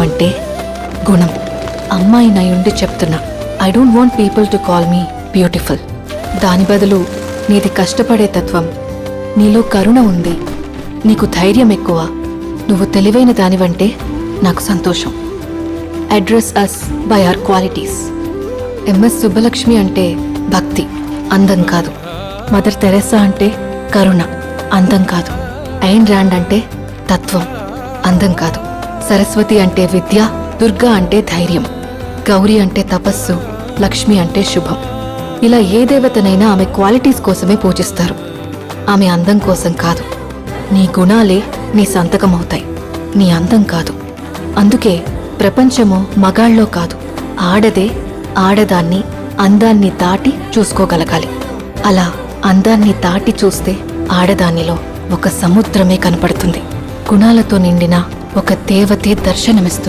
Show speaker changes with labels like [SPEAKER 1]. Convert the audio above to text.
[SPEAKER 1] అంటే గుణం. అమ్మాయి నయుండి చెప్తున్నా, I don't want people to call me beautiful. దాని బదులు నీది కష్టపడే తత్వం, నీలో కరుణ ఉంది, నీకు ధైర్యం ఎక్కువ, నువ్వు తెలివైన దానివంటే నాకు సంతోషం. Address us by our qualities. MS Subbalakshmi అంటే భక్తి, అందం కాదు. మదర్ తెరెసా అంటే కరుణ, అందం కాదు. ఐన్ ర్యాండ్ అంటే తత్వం, అందం కాదు. సరస్వతి అంటే విద్య, దుర్గా అంటే ధైర్యం, గౌరీ అంటే తపస్సు, లక్ష్మి అంటే శుభం. ఇలా ఏ దేవతనైనా ఆమె క్వాలిటీస్ కోసమే పూజిస్తారు, ఆమె అందం కోసం కాదు. నీ గుణాలే నీ సంతకమవుతాయి, నీ అందం కాదు. అందుకే ప్రపంచము మగాళ్ళలో కాదు, ఆడదే ఆడదాన్ని అందాన్ని దాటి చూసుకోగలగాలి. అలా అందాన్ని దాటి చూస్తే ఆడదానిలో ఒక సముద్రమే కనపడుతుంది. గుణాలతో నిండిన ఒక దేవతే దర్శనమిస్తుంది.